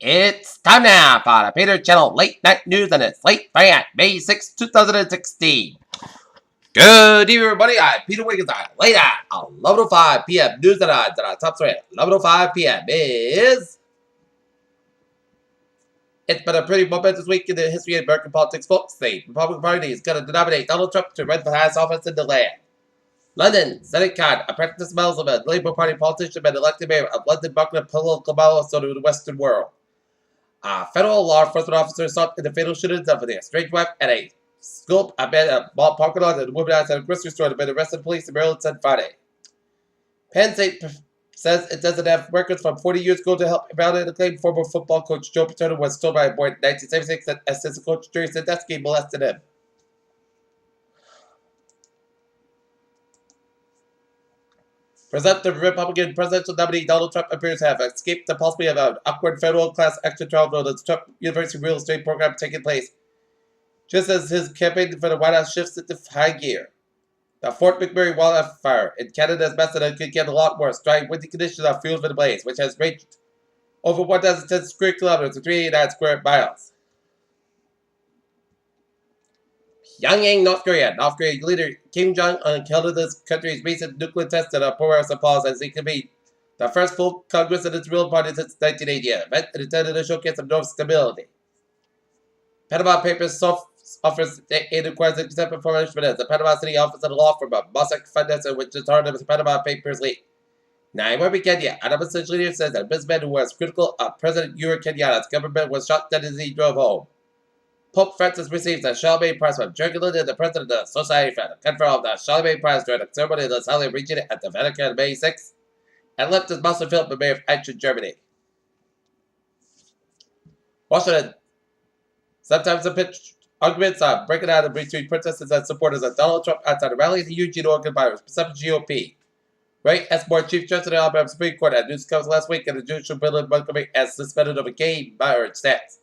It's time now for the Peter Channel Late Night News, and it's late Friday, May 6, 2016. Good evening, everybody. I'm Peter Wiggins. Late at 11:05 p.m. News and odds, and our top story at 11:05 p.m. is... It's been a pretty momentous week in the history of American politics, folks. The Republican Party is going to nominate Donald Trump to run for the highest office in the land. London, Senate Khan, a practiced Muslim and Labour Party politician, been elected mayor of London, marking a political milestone in the Western world. A federal law enforcement officer sought in the fatal shootings of the estranged wife at a school, a man at a mall parking lot, and a woman outside a grocery store have been arrested. Police in Maryland said Friday. Penn State says it doesn't have records from 40 years ago to help evaluate the claim former football coach Joe Paterno was told by a boy in 1976 that assistant coach Jerry Sandusky molested him. Presumptive Republican presidential nominee Donald Trump appears to have escaped the possibility of an awkward federal class action trial known as Trump University real estate program taking place just as his campaign for the White House shifts into high gear. The Fort McMurray wildfire in Canada's Macedon could get a lot worse. Dry, windy conditions are fueled for the blaze, which has ranged over 1,010 square kilometers to 389 square miles. Pyongyang, North Korea. North Korean leader Kim Jong-un held this country's recent nuclear test at a progress of pause as he convened the first full Congress in its real party since 1980, an event intended to showcase of North stability. Panama Papers offers aid requires except for as the Panama City office of the law firm of Mossack Fonseca, which is part of the Panama Papers leak. Nairobi, Kenya. An opposition leader says that a businessman who was critical of President Uhuru Kenyatta's government was shot dead as he drove home. Pope Francis receives the Charlemagne Prize from Jurgen and the president of the Society for the Conference of the Charlemagne Prize during the ceremony of the Sally region at the Vatican on May 6, and left his Master Philip, the mayor of Eindhoven, Germany. Washington. Sometimes the pitch arguments are breaking out between protesters and supporters of Donald Trump outside a rally in Eugene, Oregon by the Pacific GOP. Ray Esmore, Chief Justice of the Alabama Supreme Court, had news comes last week, and the judicial bill in Montgomery as suspended over gay marriage stance.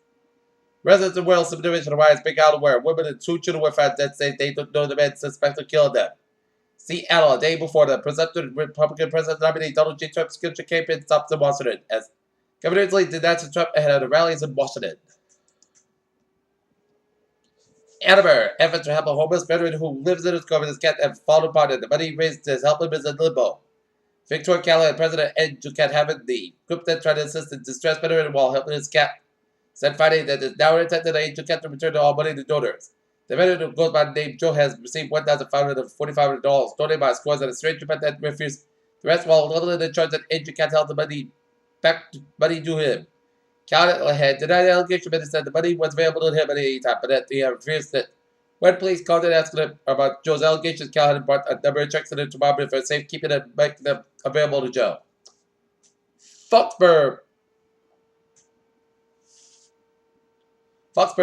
Residents of Wells subdivision of Ryan's Big Island where women and 2 children were found dead say they don't know the men suspected killing them. Seattle, a day before the presumptive Republican president nominee Donald J. Trump's future campaign stopped in Washington as Governor Lee denounced Trump ahead of the rallies in Washington. Annabelle, efforts to help a homeless veteran who lives in his car with his cat have fallen apart, and the money raised to help him is in limbo. Victoria Callahan and President Ed Duquette Hammond, the group that tried to assist the distressed veteran while helping his cat, said Friday that it is now intended Ed Duquette to return all money to donors. The veteran who goes by the name Joe has received $1,545 donated by scores and a stranger but that refused the rest while limited the charge that Ed Duquette held the money due him. Callahan had denied the allegation, but said the money was available to him at any time, but that he refused it. When police called and asked him about Joe's allegations, Callahan brought a number of checks in the department for safekeeping and making them available to Joe. Foxborough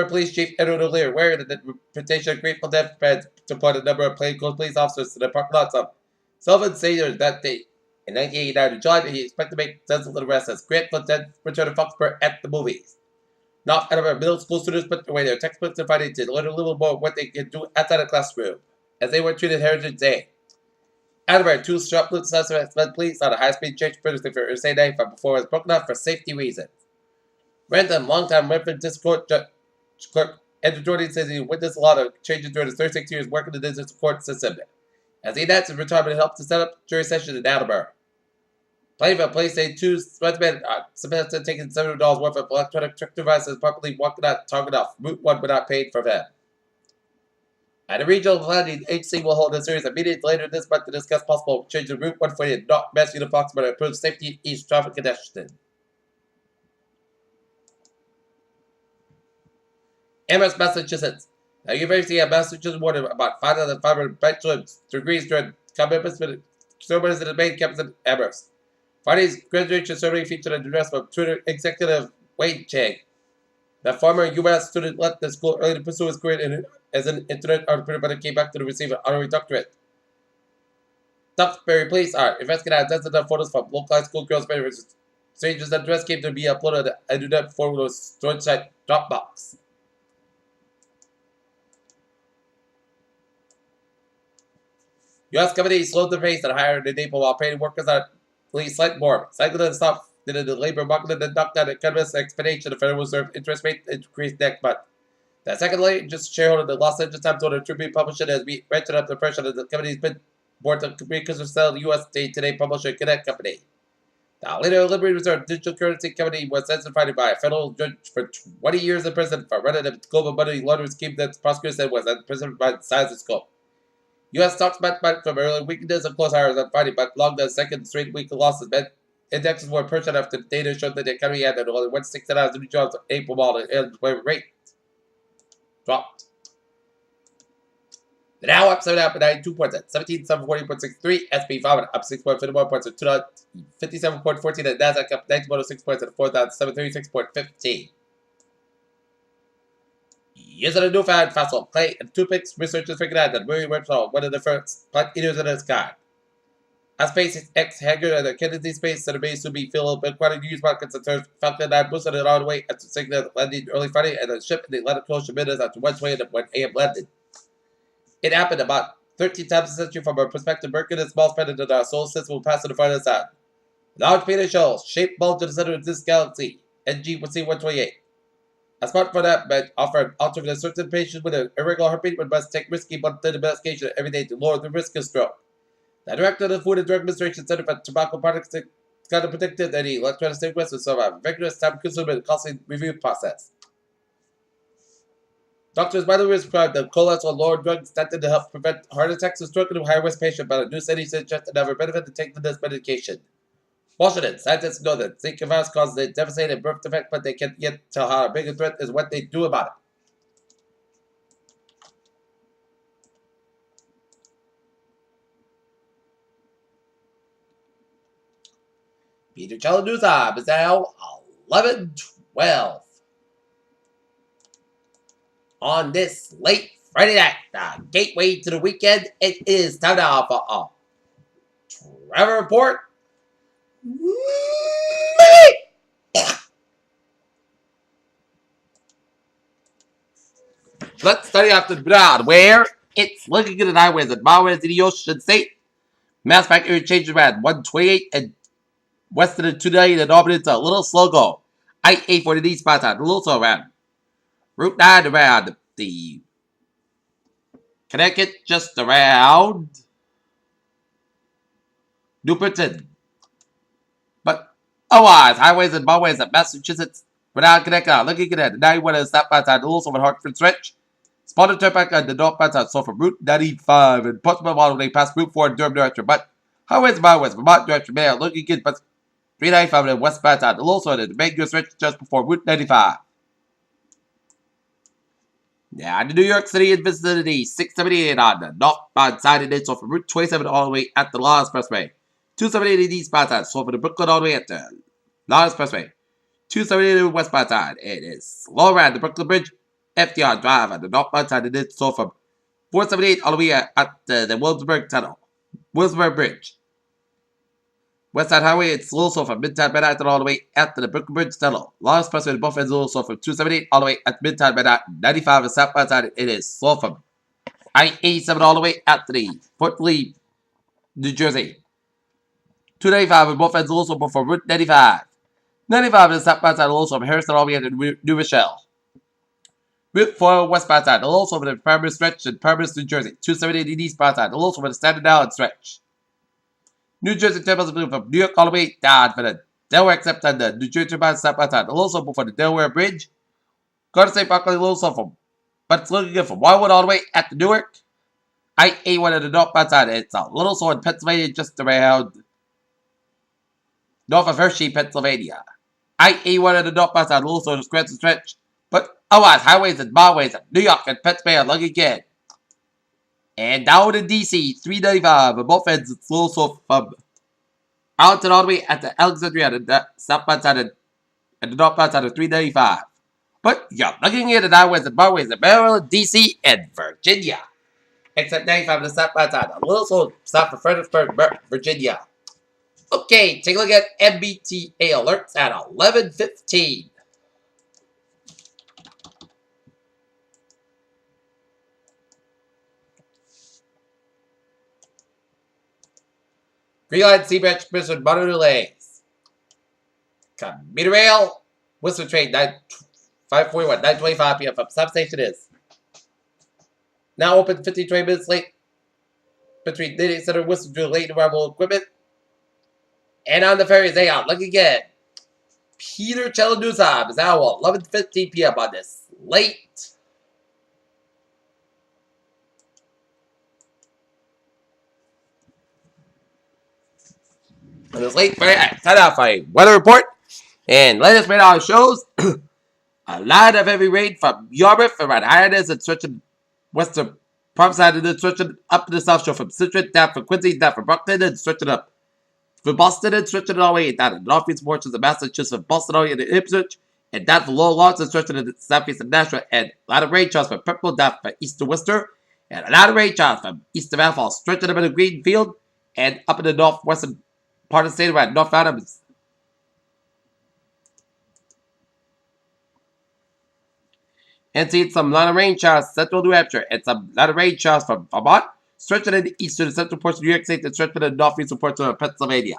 Police Chief Edward O'Leary, wearing the reputation of Grateful Dead fans, deployed a number of plainclothes police officers to the parking lots of Sullivan Senior that day. In 1989, in July, he expected to make dozens of arrests as Grateful Dead returned to Foxborough at the movies. Not Edinburgh middle school students put away their textbooks and finding to learn a little more what they can do outside the classroom, as they were treated Heritage Day. Edinburgh, 2 shoplifting suspects fled police on a high-speed church previously for Thursday night before it was broken up for safety reasons. Random, longtime Redford District Court clerk Andrew Jordan says he witnessed a lot of changes during his 36 years working in the district court system. As he announced his retirement, helped to set up jury session in Edinburgh. Plainville police say 2 suspects supposed to have taken $700 worth of electronic trick devices properly walking out target off Route 1 without paying for them. And the regional planning agency will hold a series of meetings later this month to discuss possible changes to Route 1 for the not messy the Fox but improve safety east traffic congestion. Amherst, Massachusetts. The University of Massachusetts awarded about 5,500 bachelor's degrees during commitments with ceremonies in the main campus in Amherst. Friday's graduation ceremony featured an address from Twitter executive Wade Chang. The former U.S. student left the school early to pursue his career as an internet entrepreneur, but came back to receive an honorary doctorate. Duxbury police are investigating dozens of photos from local high school girls' marriages. Strangers' address came to be uploaded on the internet forum storage site Dropbox. U.S. companies slowed the pace and hired in April while paying workers on police slight more. Cycling stop did the labor market and knocked down economist expectation the Federal Reserve interest rate increase next month. The second largest shareholder, the Los Angeles Times, ordered Tribune publisher has rented up the pressure that the company's been board to because of sell the U.S. Today publisher Connect Company. The later Liberty Reserve digital currency company was sentenced by a federal judge for 20 years in prison for running a global money laundering scheme that the prosecutor said was unprecedented by the size and scope. U.S. stocks bounced back from early weakness and close higher on Friday, but long the second straight week of losses. Indexes were pushed after the data showed that the economy had only 169 new jobs in April while the unemployment rate dropped. The Dow up 7.92 points at 17,740.63. SP 500 up 6.51 points at 257.14. And Nasdaq up 19.06 points at 4,736.15. Using a newfound fossil clay and toothpicks, researchers figured out that Murray Webster, one of the first plant eaters in the sky. A SpaceX hangar and the Kennedy Space Center base will be filled with quite a news markets and turns Falcon 9 boosted it all the way after signal landing early Friday and the ship in the Atlantic Ocean minutes after 1:20 at 1 a.m. landed. It happened about 13 times a century from our perspective. Mercury, a small planet in our solar system, will pass to the farther side. Large Peter shows shaped bulge in the center of this galaxy, NG-128. A smartphone app might offer an alternative to certain patients with an irregular heartbeat but must take risky monthly medication every day to lower the risk of stroke. The director of the Food and Drug Administration Center for Tobacco Products kind of predicted that the electronic cigarettes would survive a vigorous, time-consuming, and costly review process. Doctors widely prescribe the cholesterol-lowering drugs intended to help prevent heart attacks and stroke in high-risk patients, but a new study suggests another benefit to taking this medication. Washington, scientists know that Zika virus causes a devastating birth defect, but they can't yet tell how big a threat is what they do about it. Peter Cello News Time is now 11:12. On this late Friday night, the gateway to the weekend, it is time now for a Trevor Report. Let's study off the ground where it's looking good at highways and byways in the Ocean State. Mass back area changes around 128 and west of the 290 and Albany. It's a little slow go. I-8 for the east spot on a little slow around. Route 9 around the Connecticut, just around New Britain. But otherwise, highways and byways of Massachusetts, Rhode Island, Connecticut, looking good at 91 and stop by time, also with Hartford Stretch. Spotted turnpike on the north by time, so from Route 95 and Portsmouth all the way past Route 4 in Durham direction. But highways and byways, Vermont direction, Mayor, looking good, but 395 and west by time, also the main stretch just before Route 95. Now, the New York City and vicinity, 678 on the northbound side of it, so from Route 27 all the way at the Law Expressway. 278 in the eastbound side, so from the Brooklyn all the way at the Law Expressway. 278 in the westbound side, it is slow around the Brooklyn Bridge, FDR Drive on the northbound side of it, so from 478 all the way at the Williamsburg Tunnel, Williamsburg Bridge. West Side Highway, it's slow, so from Midtown Manhattan all the way at the Brooklyn Bridge Tunnel. Long Expressway, both ends slow, so from 278 all the way at Midtown Manhattan. 95 and southbound side, it is slow from I-87 all the way at the Fort Lee, New Jersey. 295 and both ends also from Route 95. 95 and southbound side, also from Harrison all the way at New Rochelle. Route 4 westbound side, also from the primary stretch in Paris, New Jersey. 278 in eastbound side, also from the Staten Island stretch. New Jersey Temples from New York all the way down for the Delaware, except on the New Jersey bound southbound side. Also for the Delaware Bridge. Garden State Parkway, also from, but it's looking good from Wildwood all the way at the Newark. I-81 on the northbound side. It's a little slow in Pennsylvania, just around north of Hershey, Pennsylvania. I-81 on the northbound side, a little slow to scratch and stretch. But otherwise, highways and byways of New York and Pennsylvania looking good. And down in D.C., 395, and both ends, it's also from Arlington all the way at the Alexandria, and the southbound side and the northbound side of 395. But you're looking at the highways and byways of Maryland, D.C., and Virginia. Except 95 on the southbound side, a little slow south of Fredericksburg, Virginia. Okay, take a look at MBTA alerts at 11:15. Green Line Sea Branch Bridge with moderate delays. Commuter rail. Worcester train 5:41, 9:25 p.m. from substation is now open 53 minutes late between Knitting Center, Worcester to late arrival equipment. And on the ferries, they are looking again. Peter Cello News Hub is now 11:15 p.m. on this late. On this late Friday, time out for a weather report. And latest radar shows a lot of heavy rain from Yarmouth around Hyannis and stretching western part side and then stretching up to the south shore from Citrus down from Quincy down from Brockton and stretching up from Boston and stretching all the way down to the northeast portions of Massachusetts from Boston all the way into Ipswich and down from Lower Lawrence and stretching to the southeast of Nashua and a lot of rain showers from Purple down from east to Worcester and a lot of rain showers from east of Alphal stretching up in the green field and up in the northwestern part of the state around North Adams. And seeing some lot of rain showers central New Hampshire and some lot of rain showers from Vermont, stretching in the east to the central portion of New York State and stretching in the northeastern portion of Pennsylvania.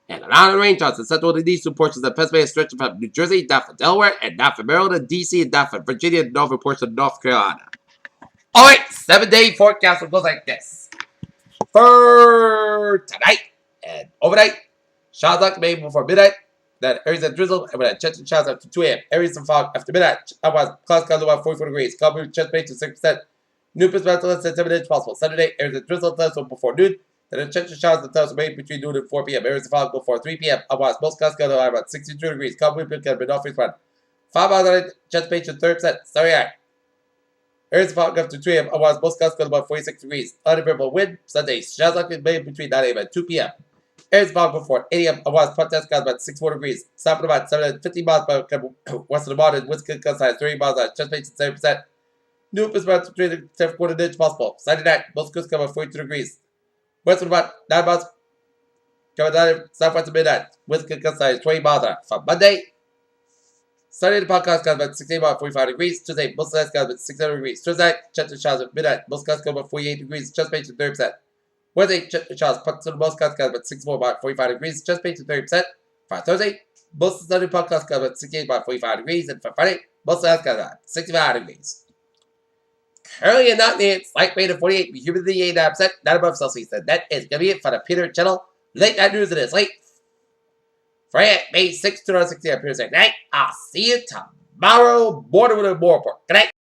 And a lot of rain showers in central and eastern portions of Pennsylvania stretching from New Jersey down from Delaware and down from Maryland and DC and down from Virginia and northern portion of North Carolina. Alright, 7-day forecast will go like this. For tonight and overnight, showers likely made before midnight. Then areas of drizzle and with chance of showers after 2 a.m. Areas of fog after midnight. Otherwise, clouds comes about 44 degrees. Cloud chance rate to 6%. New percent less than 7 inches possible. Saturday, areas of drizzle and before noon. Then a chance of showers and thunderstorms made between noon and 4 p.m. Areas of fog before 3 p.m. Otherwise, most clouds come about 62 degrees. Cloud wind can be northeast wind. 5 hours on it, chance rate to 30%. Sorry, areas of fog after 2 a.m. Otherwise, most clouds come about 46 degrees. Unfavorable wind. Sunday, showers likely made between 9 a.m. and 2 p.m. Areas of fog before 8 a.m. Otherwise, front skies about 64 degrees. Stopping about 750 miles per west of the mountain. Wind gust high 30 miles an hour. Chance rate to 7%. New is about 3.25 inches possible. Saturday night, most coast cover 42 degrees. West of about 9 miles. Cover down southwest of midnight. Wind gust high 20 miles an hour. From Monday, Sunday, the podcast skies about 16 miles 45 degrees. Tuesday, most skies about 600 degrees. Thursday, chance of showers at midnight. Most skies cover 48 degrees. Chance rate to 30%. Wednesday, showers put to the most clouds about 64 about 45 degrees, just paid to 30%. For Thursday, most of the sunny podcast about 68 about 45 degrees, and for Friday, most of the skies about 65 degrees. Currently in Nottingham, it's light rain of 48, humidity 89%, not above Celsius. And that is going to be it for the Peter Channel Late Night News. It is late Friday, May 6, 2016. Peter saying, night. I'll see you tomorrow morning with a more report. Good night.